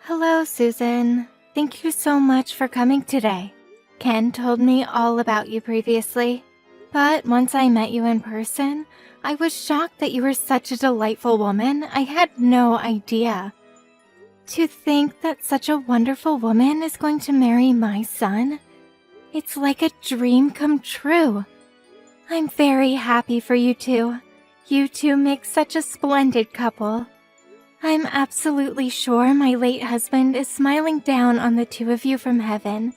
Hello, Susan. Thank you so much for coming today. Ken told me all about you previously, but once I met you in person, I was shocked that you were such a delightful woman. I had no idea. To think that such a wonderful woman is going to marry my son, it's like a dream come true. I'm very happy for you two. You two make such a splendid couple. I'm absolutely sure my late husband is smiling down on the two of you from heaven.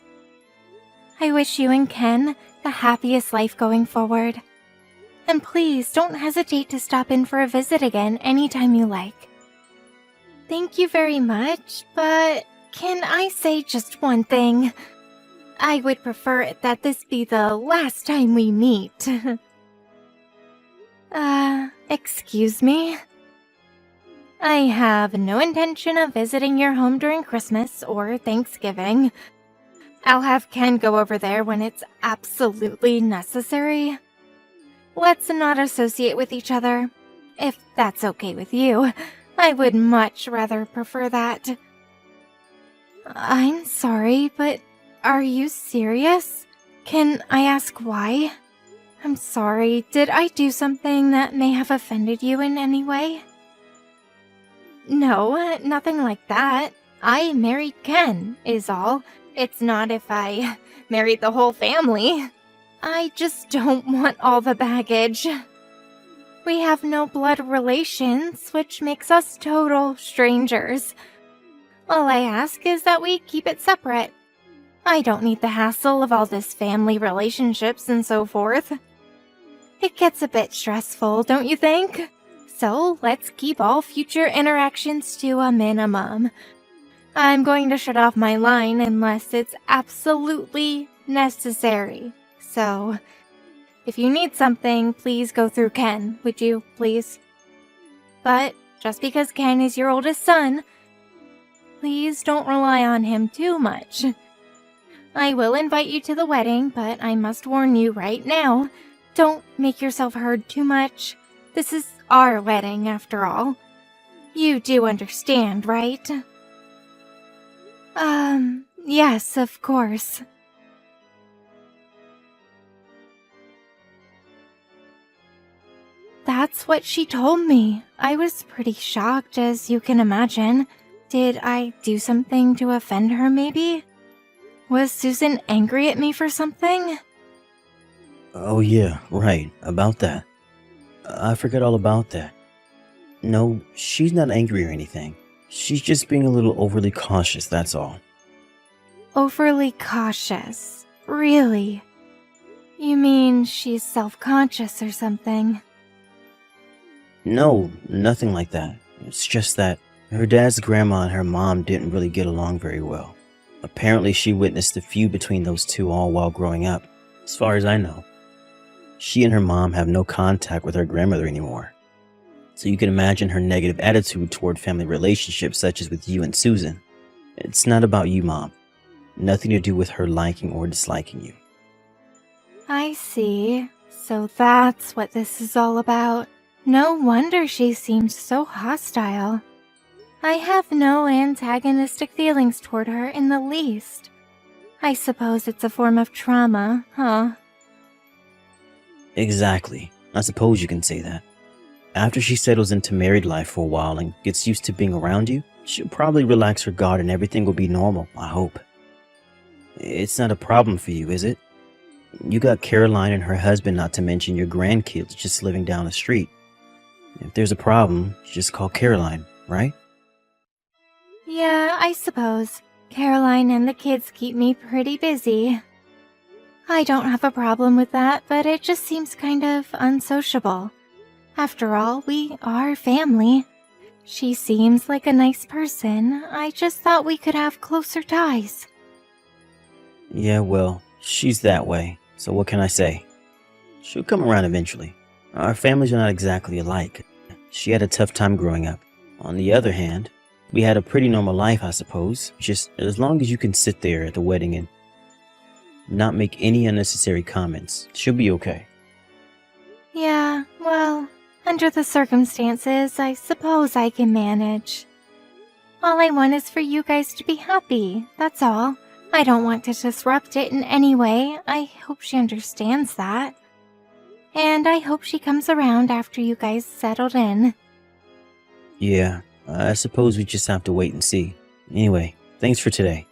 I wish you and Ken the happiest life going forward. And please don't hesitate to stop in for a visit again anytime you like. Thank you very much, but can I say just one thing? I would prefer that this be the last time we meet. Excuse me? I have no intention of visiting your home during Christmas or Thanksgiving. I'll have Ken go over there when it's absolutely necessary. Let's not associate with each other. If that's okay with you, I would much rather prefer that. I'm sorry, but are you serious? Can I ask why? I'm sorry, did I do something that may have offended you in any way? No, nothing like that. I married Ken, is all. It's not if I married the whole family. I just don't want all the baggage. We have no blood relations, which makes us total strangers. All I ask is that we keep it separate. I don't need the hassle of all this family relationships and so forth. It gets a bit stressful, don't you think? So let's keep all future interactions to a minimum. I'm going to shut off my line unless it's absolutely necessary. So, if you need something, please go through Ken, would you, please? But just because Ken is your oldest son, please don't rely on him too much. I will invite you to the wedding, but I must warn you right now, don't make yourself heard too much. This is our wedding, after all. You do understand, right? Yes, of course. That's what she told me. I was pretty shocked, as you can imagine. Did I do something to offend her, maybe? Was Susan angry at me for something? Oh yeah, right, about that. I forgot all about that. No, she's not angry or anything. She's just being a little overly cautious, that's all. Overly cautious. Really? You mean she's self-conscious or something? No, nothing like that. It's just that her dad's grandma and her mom didn't really get along very well. Apparently she witnessed the feud between those two all while growing up, as far as I know. She and her mom have no contact with her grandmother anymore. So you can imagine her negative attitude toward family relationships such as with you and Susan. It's not about you, Mom. Nothing to do with her liking or disliking you. I see. So that's what this is all about. No wonder she seemed so hostile. I have no antagonistic feelings toward her in the least. I suppose it's a form of trauma, huh? Exactly. I suppose you can say that. After she settles into married life for a while and gets used to being around you, she'll probably relax her guard and everything will be normal, I hope. It's not a problem for you, is it? You got Caroline and her husband, not to mention your grandkids just living down the street. If there's a problem, just call Caroline, right? Yeah, I suppose. Caroline and the kids keep me pretty busy. I don't have a problem with that, but it just seems kind of unsociable. After all, we are family. She seems like a nice person. I just thought we could have closer ties. Yeah, well, she's that way, so what can I say? She'll come around eventually. Our families are not exactly alike. She had a tough time growing up. On the other hand, we had a pretty normal life, I suppose. Just as long as you can sit there at the wedding and not make any unnecessary comments, she'll be okay. Yeah, well, under the circumstances, I suppose I can manage. All I want is for you guys to be happy, that's all. I don't want to disrupt it in any way. I hope she understands that. And I hope she comes around after you guys settled in. Yeah, I suppose we just have to wait and see. Anyway, thanks for today.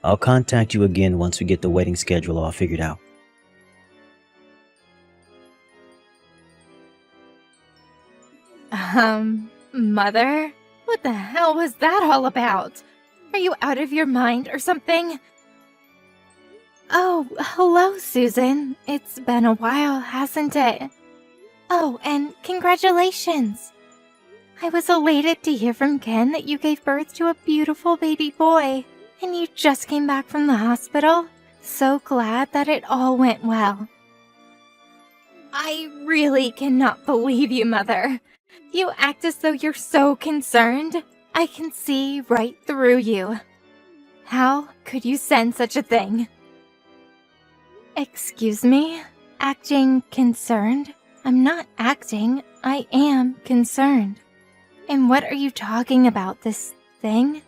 I'll contact you again once we get the wedding schedule all figured out. Mother? What the hell was that all about? Are you out of your mind or something? Oh, hello, Susan. It's been a while, hasn't it? Oh, and congratulations. I was elated to hear from Ken that you gave birth to a beautiful baby boy, and you just came back from the hospital. So glad that it all went well. I really cannot believe you, Mother. You act as though you're so concerned. I can see right through you. How could you send such a thing? Excuse me? Acting concerned? I'm not acting. I am concerned. And what are you talking about, this thing?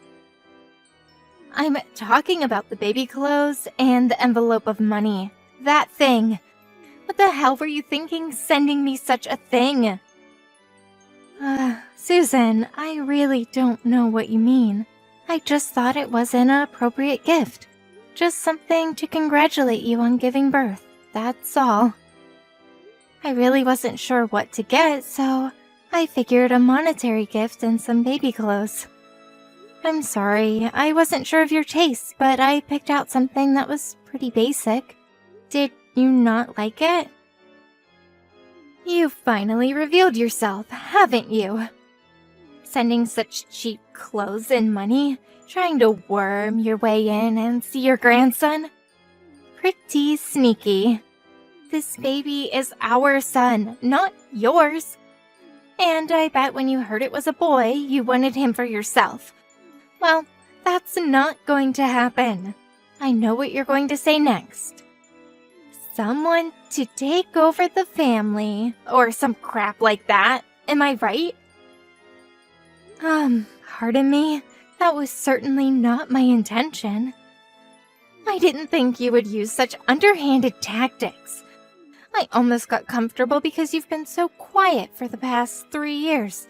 I'm talking about the baby clothes and the envelope of money. That thing. What the hell were you thinking sending me such a thing? Susan, I really don't know what you mean. I just thought it was an appropriate gift. Just something to congratulate you on giving birth, that's all. I really wasn't sure what to get, so I figured a monetary gift and some baby clothes. I'm sorry, I wasn't sure of your taste, but I picked out something that was pretty basic. Did you not like it? You finally revealed yourself, haven't you? Sending such cheap clothes and money, trying to worm your way in and see your grandson? Pretty sneaky. This baby is our son, not yours. And I bet when you heard it was a boy, you wanted him for yourself. Well, that's not going to happen. I know what you're going to say next. Someone to take over the family, or some crap like that. Am I right? Pardon me? That was certainly not my intention. I didn't think you would use such underhanded tactics. I almost got comfortable because you've been so quiet for the past 3 years.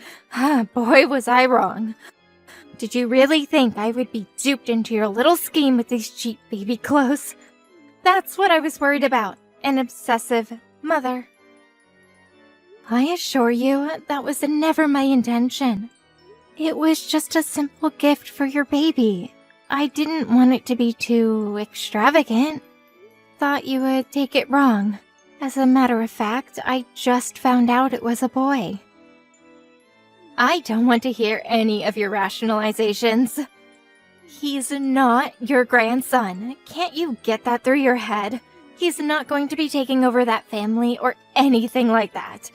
Boy, was I wrong. Did you really think I would be duped into your little scheme with these cheap baby clothes? That's what I was worried about. An obsessive mother. I assure you, that was never my intention. It was just a simple gift for your baby. I didn't want it to be too extravagant. Thought you would take it wrong. As a matter of fact, I just found out it was a boy. I don't want to hear any of your rationalizations. He's not your grandson. Can't you get that through your head? He's not going to be taking over that family or anything like that.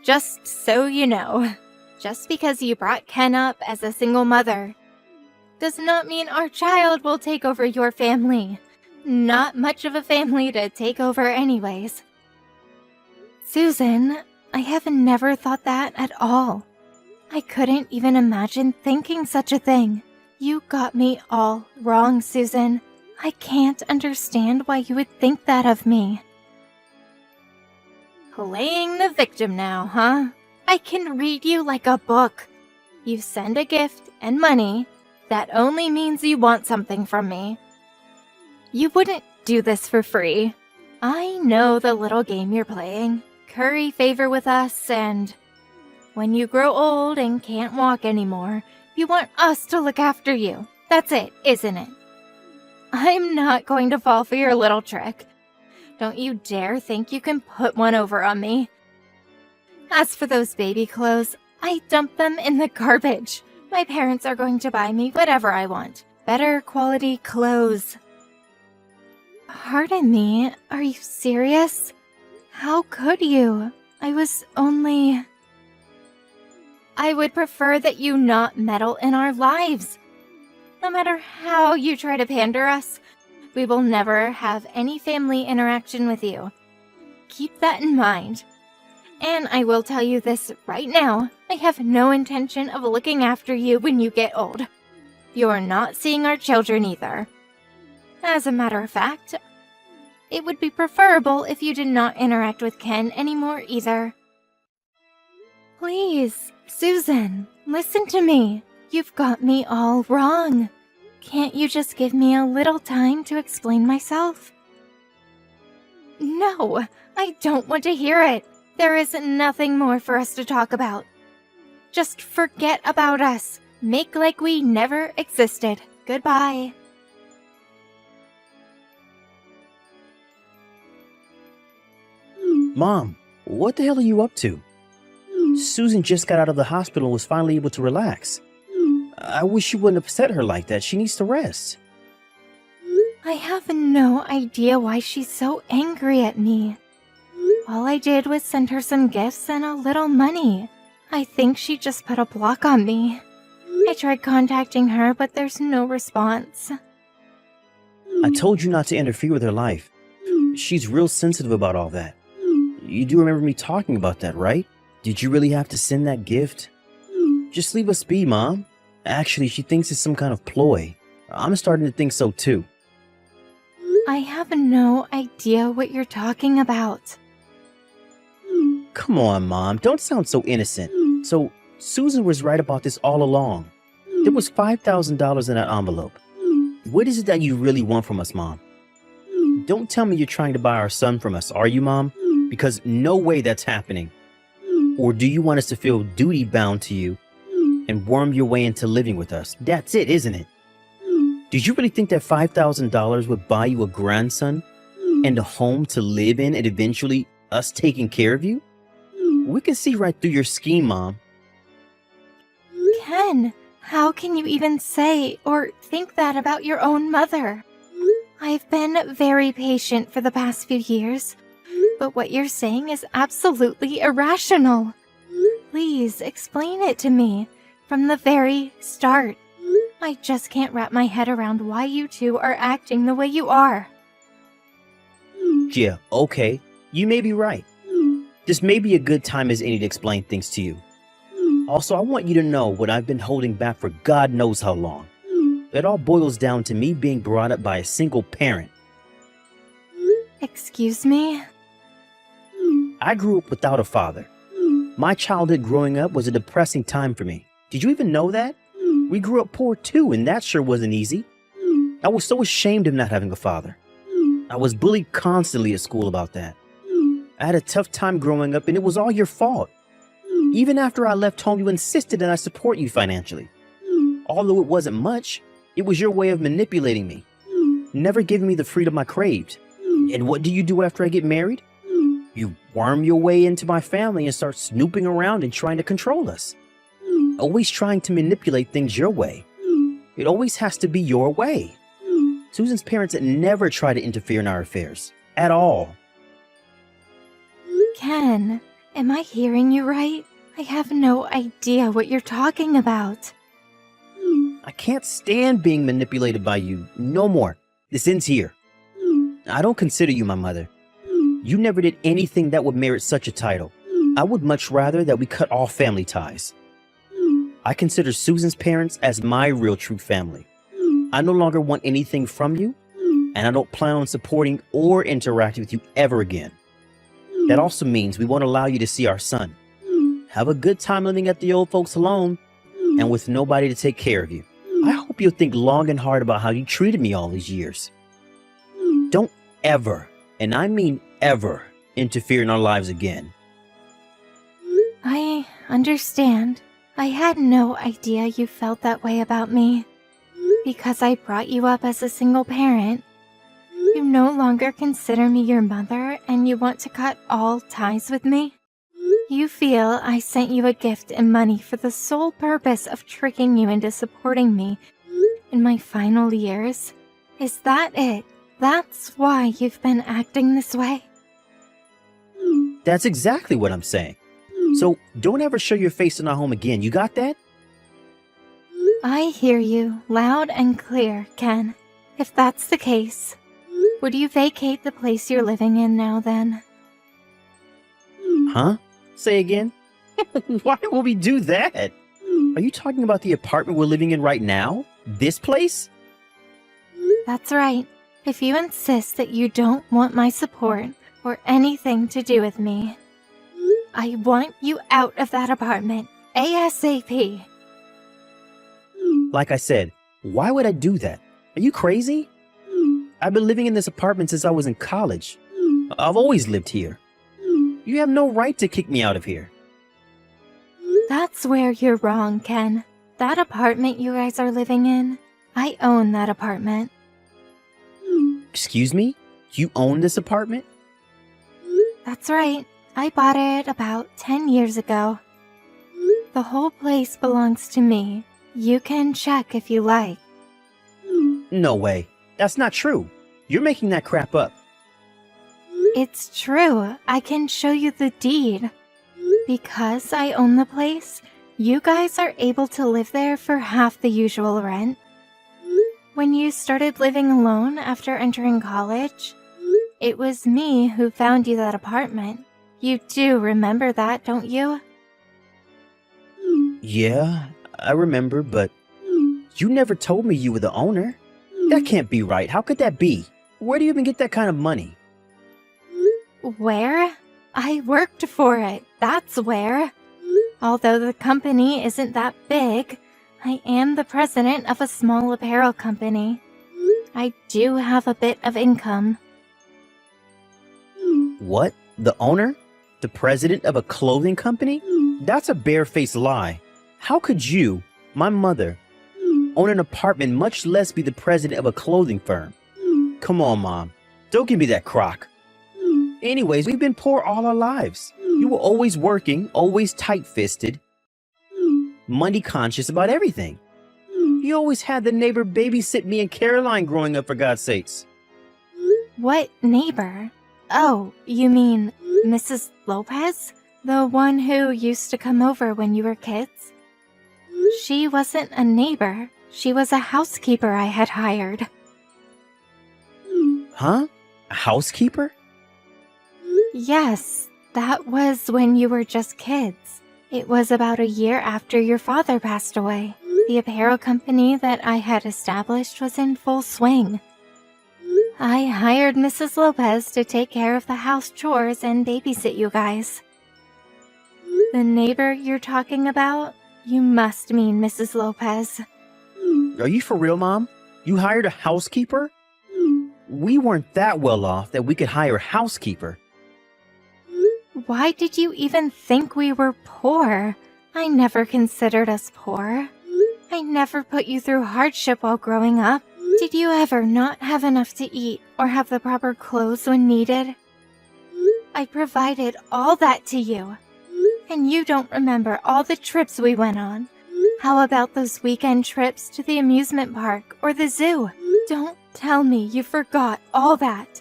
Just so you know, just because you brought Ken up as a single mother does not mean our child will take over your family. Not much of a family to take over anyways. Susan, I have never thought that at all. I couldn't even imagine thinking such a thing. You got me all wrong, Susan. I can't understand why you would think that of me. Playing the victim now, huh? I can read you like a book. You send a gift and money. That only means you want something from me. You wouldn't do this for free. I know the little game you're playing. Curry favor with us, and when you grow old and can't walk anymore, you want us to look after you. That's it, isn't it? I'm not going to fall for your little trick. Don't you dare think you can put one over on me. As for those baby clothes, I dumped them in the garbage. My parents are going to buy me whatever I want. Better quality clothes. Pardon me, are you serious? How could you? I was only... I would prefer that you not meddle in our lives. No matter how you try to pander us, we will never have any family interaction with you. Keep that in mind. And I will tell you this right now, I have no intention of looking after you when you get old. You're not seeing our children either. As a matter of fact, it would be preferable if you did not interact with Ken anymore either. Please, Susan, listen to me. You've got me all wrong. Can't you just give me a little time to explain myself? No, I don't want to hear it. There is nothing more for us to talk about. Just forget about us. Make like we never existed. Goodbye. Mom, what the hell are you up to? Susan just got out of the hospital and was finally able to relax. I wish you wouldn't upset her like that. She needs to rest. I have no idea why she's so angry at me. All I did was send her some gifts and a little money. I think she just put a block on me. I tried contacting her, but there's no response. I told you not to interfere with her life. She's real sensitive about all that. You do remember me talking about that, right? Did you really have to send that gift? Just leave us be, Mom. Actually, she thinks it's some kind of ploy. I'm starting to think so too. I have no idea what you're talking about. Come on, Mom. Don't sound so innocent. So, Susan was right about this all along. There was $5,000 in that envelope. What is it that you really want from us, Mom? Don't tell me you're trying to buy our son from us, are you, Mom? Because no way that's happening. Or do you want us to feel duty-bound to you and worm your way into living with us? That's it, isn't it? Did you really think that $5,000 would buy you a grandson and a home to live in and eventually us taking care of you? We can see right through your scheme, Mom. Ken, how can you even say or think that about your own mother? I've been very patient for the past few years, but what you're saying is absolutely irrational. Please explain it to me from the very start. I just can't wrap my head around why you two are acting the way you are. Yeah, okay. You may be right. This may be a good time as any to explain things to you. Also, I want you to know what I've been holding back for God knows how long. It all boils down to me being brought up by a single parent. Excuse me? I grew up without a father. My childhood growing up was a depressing time for me. Did you even know that? We grew up poor too, and that sure wasn't easy. I was so ashamed of not having a father. I was bullied constantly at school about that. I had a tough time growing up, and it was all your fault. Even after I left home, you insisted that I support you financially. Although it wasn't much, it was your way of manipulating me, never giving me the freedom I craved. And what do you do after I get married? You worm your way into my family and start snooping around and trying to control us. Always trying to manipulate things your way. It always has to be your way. Susan's parents never try to interfere in our affairs. At all. Ken, am I hearing you right? I have no idea what you're talking about. I can't stand being manipulated by you. No more. This ends here. I don't consider you my mother. You never did anything that would merit such a title. I would much rather that we cut all family ties. I consider Susan's parents as my real true family. I no longer want anything from you, and I don't plan on supporting or interacting with you ever again. That also means we won't allow you to see our son. Have a good time living at the old folks alone and with nobody to take care of you. I hope you'll think long and hard about how you treated me all these years. Don't ever, and I mean ever, interfere in our lives again. I understand. I had no idea you felt that way about me. Because I brought you up as a single parent, you no longer consider me your mother and you want to cut all ties with me? You feel I sent you a gift and money for the sole purpose of tricking you into supporting me in my final years? Is that it? That's why you've been acting this way? That's exactly what I'm saying. So don't ever show your face in our home again. You got that? I hear you loud and clear, Ken. If that's the case, would you vacate the place you're living in now then? Huh? Say again? Why would we do that? Are you talking about the apartment we're living in right now? This place? That's right. If you insist that you don't want my support or anything to do with me, I want you out of that apartment ASAP. Like I said, why would I do that? Are you crazy? I've been living in this apartment since I was in college. I've always lived here. You have no right to kick me out of here. That's where you're wrong, Ken. That apartment you guys are living in, I own that apartment. Excuse me? You own this apartment? That's right. I bought it about 10 years ago. The whole place belongs to me. You can check if you like. No way. That's not true. You're making that crap up. It's true. I can show you the deed. Because I own the place, you guys are able to live there for half the usual rent. When you started living alone after entering college, it was me who found you that apartment. You do remember that, don't you? Yeah, I remember, but you never told me you were the owner. That can't be right. How could that be? Where do you even get that kind of money? Where? I worked for it. That's where. Although the company isn't that big, I am the president of a small apparel company. I do have a bit of income. What? The owner? The president of a clothing company? That's a barefaced lie. How could you, my mother, own an apartment, much less be the president of a clothing firm? Come on, Mom. Don't give me that crock. Anyways, we've been poor all our lives. You were always working, always tight-fisted, money conscious about everything. You always had the neighbor babysit me and Caroline growing up, for God's sakes. What neighbor? Oh, you mean Mrs. Lopez? The one who used to come over when you were kids? She wasn't a neighbor. She was a housekeeper I had hired. Huh? A housekeeper? Yes, that was when you were just kids. It was about a year after your father passed away. The apparel company that I had established was in full swing. I hired Mrs. Lopez to take care of the house chores and babysit you guys. The neighbor you're talking about? You must mean Mrs. Lopez. Are you for real, Mom? You hired a housekeeper? We weren't that well off that we could hire a housekeeper. Why did you even think we were poor? I never considered us poor. I never put you through hardship while growing up. Did you ever not have enough to eat or have the proper clothes when needed? I provided all that to you. And you don't remember all the trips we went on. How about those weekend trips to the amusement park or the zoo? Don't tell me you forgot all that.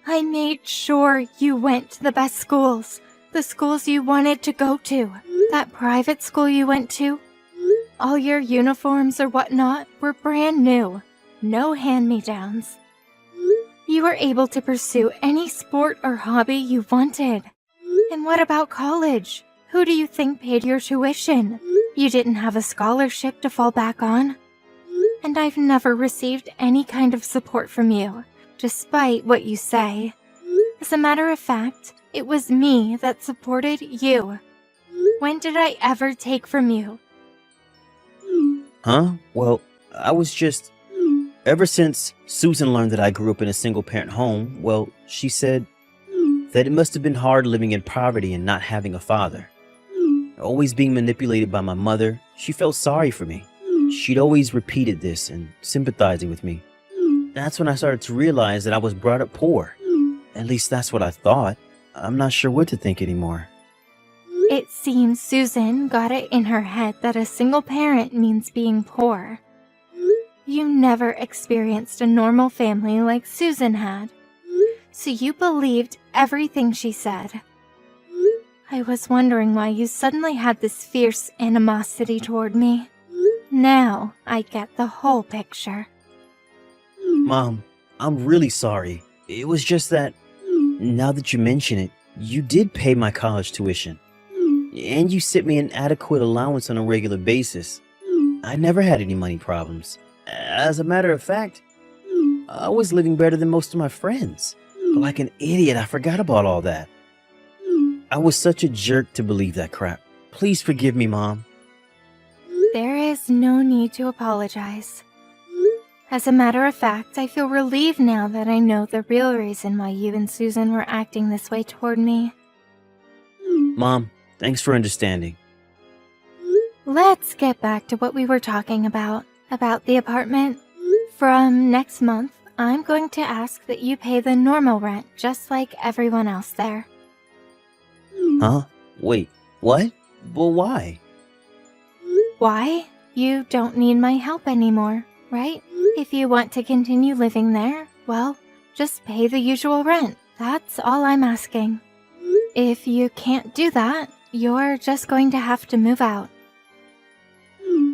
I made sure you went to the best schools, the schools you wanted to go to, that private school you went to. All your uniforms or whatnot were brand new, no hand-me-downs. You were able to pursue any sport or hobby you wanted. And what about college? Who do you think paid your tuition? You didn't have a scholarship to fall back on. And I've never received any kind of support from you, despite what you say. As a matter of fact, it was me that supported you. When did I ever take from you? Huh? Well, I was just... Ever since Susan learned that I grew up in a single-parent home, well, she said that it must have been hard living in poverty and not having a father. Always being manipulated by my mother, she felt sorry for me. She'd always repeated this and sympathizing with me. That's when I started to realize that I was brought up poor. At least that's what I thought. I'm not sure what to think anymore. It seems Susan got it in her head that a single parent means being poor. You never experienced a normal family like Susan had. So you believed everything she said. I was wondering why you suddenly had this fierce animosity toward me. Now I get the whole picture. Mom, I'm really sorry. It was just that, now that you mention it, You did pay my college tuition, and you sent me an adequate allowance on a regular basis. I never had any money problems. As a matter of fact, I was living better than most of my friends. But like an idiot, I forgot about all that. I was such a jerk to believe that crap. Please forgive me, Mom. There is no need to apologize. As a matter of fact, I feel relieved now that I know the real reason why you and Susan were acting this way toward me. Mom, thanks for understanding. Let's get back to what we were talking about the apartment. From next month, I'm going to ask that you pay the normal rent just like everyone else there. Huh? Wait, what? Well, why? Why? You don't need my help anymore, right? If you want to continue living there, well, just pay the usual rent. That's all I'm asking. If you can't do that, you're just going to have to move out.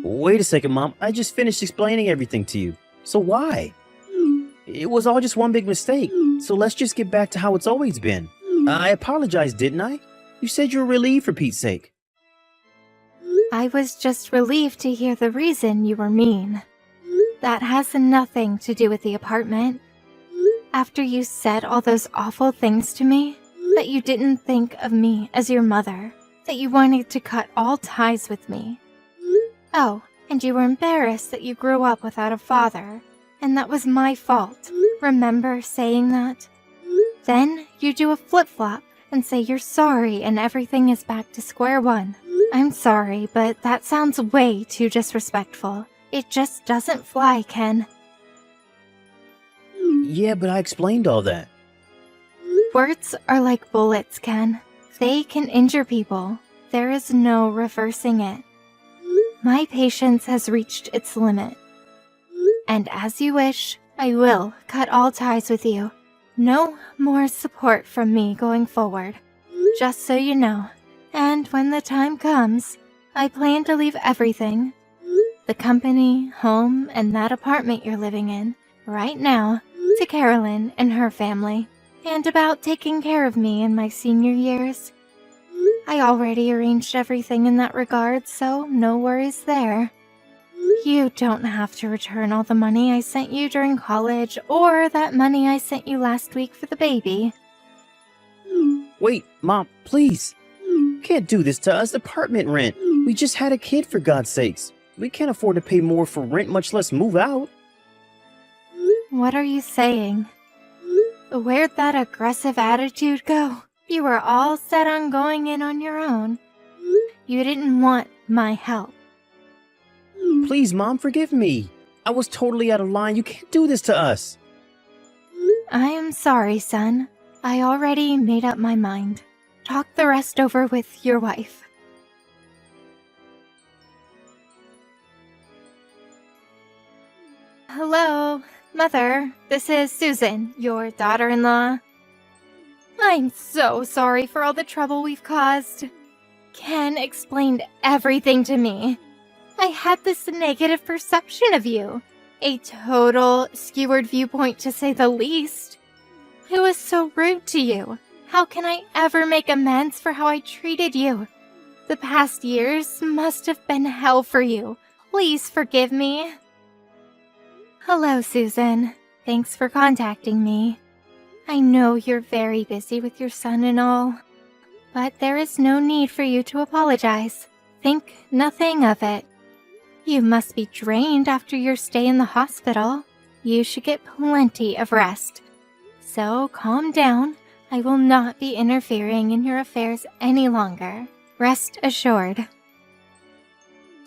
Wait a second, Mom. I just finished explaining everything to you. So why? It was all just one big mistake. So let's just get back to how it's always been. I apologized, didn't I? You said you were relieved for Pete's sake. I was just relieved to hear the reason you were mean. That has nothing to do with the apartment. After you said all those awful things to me, that you didn't think of me as your mother, that you wanted to cut all ties with me. Oh, and you were embarrassed that you grew up without a father, and that was my fault. Remember saying that? Then you do a flip-flop and say you're sorry and everything is back to square one. I'm sorry, but that sounds way too disrespectful. It just doesn't fly, Ken. Yeah, but I explained all that. Words are like bullets, Ken. They can injure people. There is no reversing it. My patience has reached its limit. And as you wish, I will cut all ties with you. No more support from me going forward. Just so you know. And when the time comes, I plan to leave everything. The company, home, and that apartment you're living in, right now, to Carolyn and her family. And about taking care of me in my senior years. I already arranged everything in that regard, so no worries there. You don't have to return all the money I sent you during college or that money I sent you last week for the baby. Wait, Mom, please. You can't do this to us. Apartment rent. We just had a kid, for God's sakes. We can't afford to pay more for rent, much less move out. What are you saying? Where'd that aggressive attitude go? You were all set on going in on your own. You didn't want my help. Please, Mom, forgive me. I was totally out of line. You can't do this to us. I am sorry, son. I already made up my mind. Talk the rest over with your wife. Hello, Mother. This is Susan, your daughter-in-law. I'm so sorry for all the trouble we've caused. Ken explained everything to me. I had this negative perception of you. A total skewered viewpoint, to say the least. I was so rude to you. How can I ever make amends for how I treated you? The past years must have been hell for you. Please forgive me. Hello, Susan. Thanks for contacting me. I know you're very busy with your son and all, but there is no need for you to apologize. Think nothing of it. You must be drained after your stay in the hospital. You should get plenty of rest. So calm down. I will not be interfering in your affairs any longer. Rest assured.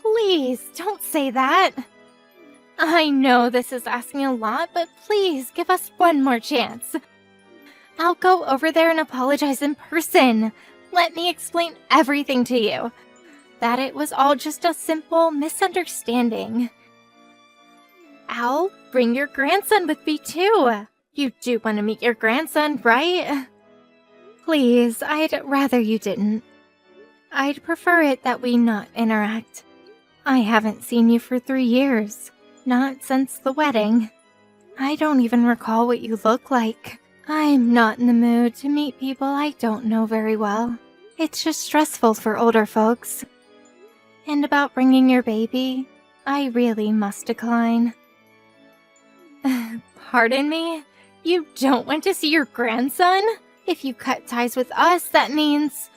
Please, don't say that. I know this is asking a lot, but please give us one more chance. I'll go over there and apologize in person. Let me explain everything to you. That it was all just a simple misunderstanding. I'll bring your grandson with me too. You do want to meet your grandson, right? Please, I'd rather you didn't. I'd prefer it that we not interact. I haven't seen you for 3 years. Not since the wedding. I don't even recall what you look like. I'm not in the mood to meet people I don't know very well. It's just stressful for older folks. And about bringing your baby, I really must decline. Pardon me? You don't want to see your grandson? If you cut ties with us, that means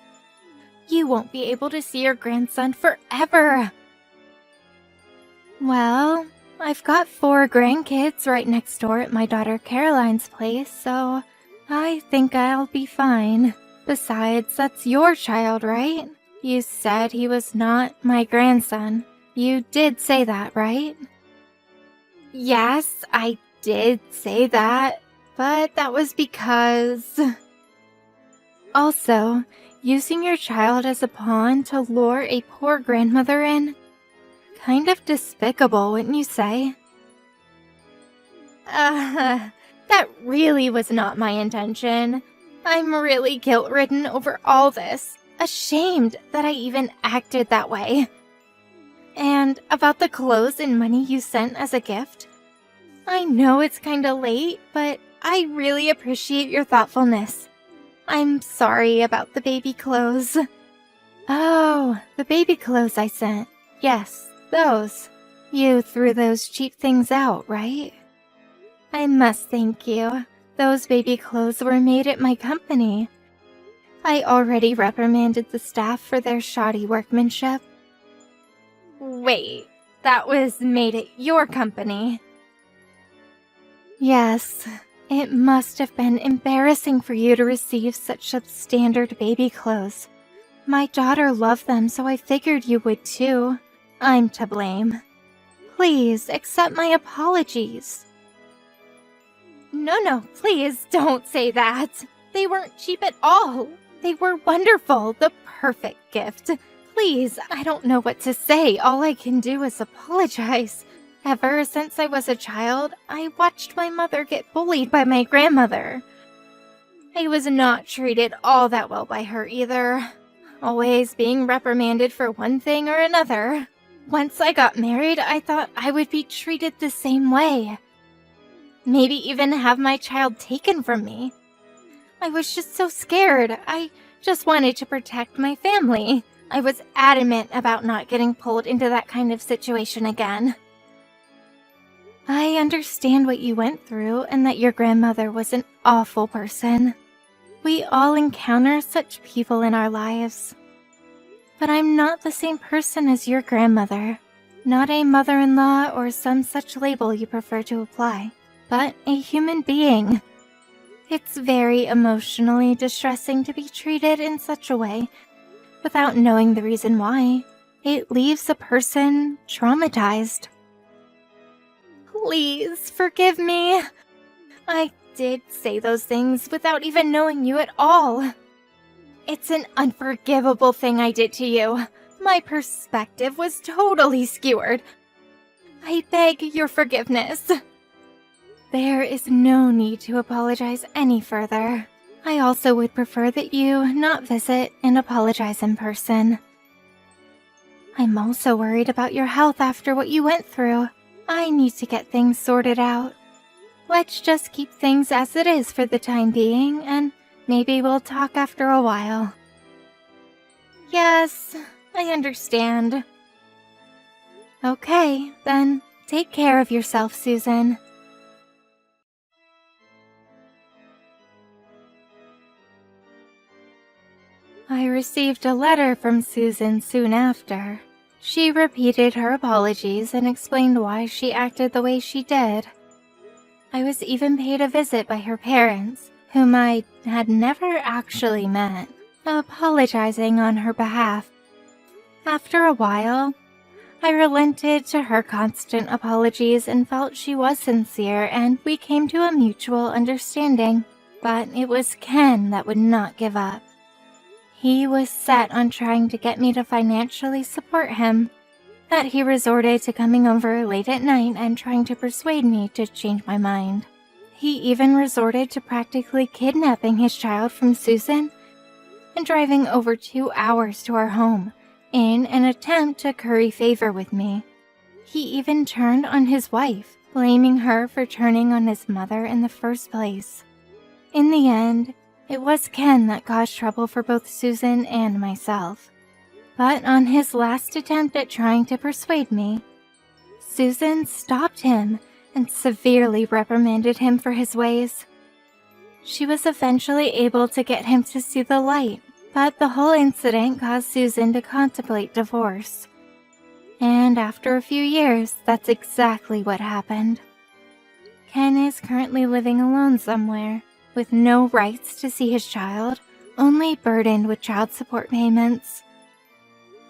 you won't be able to see your grandson forever. Well, I've got 4 grandkids right next door at my daughter Caroline's place, so I think I'll be fine. Besides, that's your child, right? You said he was not my grandson. You did say that, right? Yes, I did say that, but that was because... Also, using your child as a pawn to lure a poor grandmother in? Kind of despicable, wouldn't you say? That really was not my intention. I'm really guilt-ridden over all this, ashamed that I even acted that way. And about the clothes and money you sent as a gift? I know it's kinda late, but I really appreciate your thoughtfulness. I'm sorry about the baby clothes. Oh, the baby clothes I sent. Yes, those. You threw those cheap things out, right? I must thank you. Those baby clothes were made at my company. I already reprimanded the staff for their shoddy workmanship. Wait, that was made at your company? Yes. It must have been embarrassing for you to receive such substandard baby clothes. My daughter loved them, so I figured you would too. I'm to blame. Please, accept my apologies. No, please don't say that. They weren't cheap at all. They were wonderful, the perfect gift. Please, I don't know what to say. All I can do is apologize. Ever since I was a child, I watched my mother get bullied by my grandmother. I was not treated all that well by her either, always being reprimanded for one thing or another. Once I got married, I thought I would be treated the same way. Maybe even have my child taken from me. I was just so scared. I just wanted to protect my family. I was adamant about not getting pulled into that kind of situation again. I understand what you went through and that your grandmother was an awful person. We all encounter such people in our lives. But I'm not the same person as your grandmother. Not a mother-in-law or some such label you prefer to apply, but a human being. It's very emotionally distressing to be treated in such a way without knowing the reason why. It leaves a person traumatized. Please forgive me. I did say those things without even knowing you at all. It's an unforgivable thing I did to you. My perspective was totally skewered. I beg your forgiveness. There is no need to apologize any further. I also would prefer that you not visit and apologize in person. I'm also worried about your health after what you went through. I need to get things sorted out. Let's just keep things as it is for the time being, and maybe we'll talk after a while. Yes, I understand. Okay, then take care of yourself, Susan. I received a letter from Susan soon after. She repeated her apologies and explained why she acted the way she did. I was even paid a visit by her parents, whom I had never actually met, apologizing on her behalf. After a while, I relented to her constant apologies and felt she was sincere, and we came to a mutual understanding. But it was Ken that would not give up. He was set on trying to get me to financially support him, that he resorted to coming over late at night and trying to persuade me to change my mind. He even resorted to practically kidnapping his child from Susan and driving over 2 hours to our home in an attempt to curry favor with me. He even turned on his wife, blaming her for turning on his mother in the first place. In the end, it was Ken that caused trouble for both Susan and myself. But on his last attempt at trying to persuade me, Susan stopped him and severely reprimanded him for his ways. She was eventually able to get him to see the light, but the whole incident caused Susan to contemplate divorce. And after a few years, that's exactly what happened. Ken is currently living alone somewhere, with no rights to see his child, only burdened with child support payments.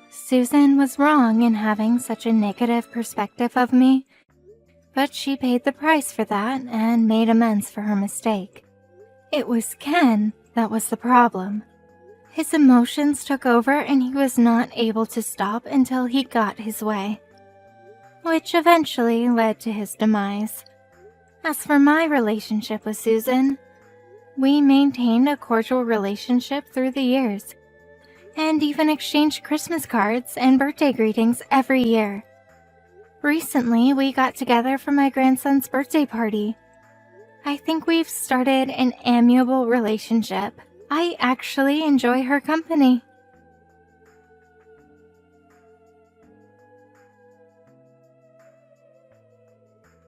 Susan was wrong in having such a negative perspective of me, but she paid the price for that and made amends for her mistake. It was Ken that was the problem. His emotions took over and he was not able to stop until he got his way, which eventually led to his demise. As for my relationship with Susan, we maintained a cordial relationship through the years, and even exchanged Christmas cards and birthday greetings every year. Recently, we got together for my grandson's birthday party. I think we've started an amiable relationship. I actually enjoy her company.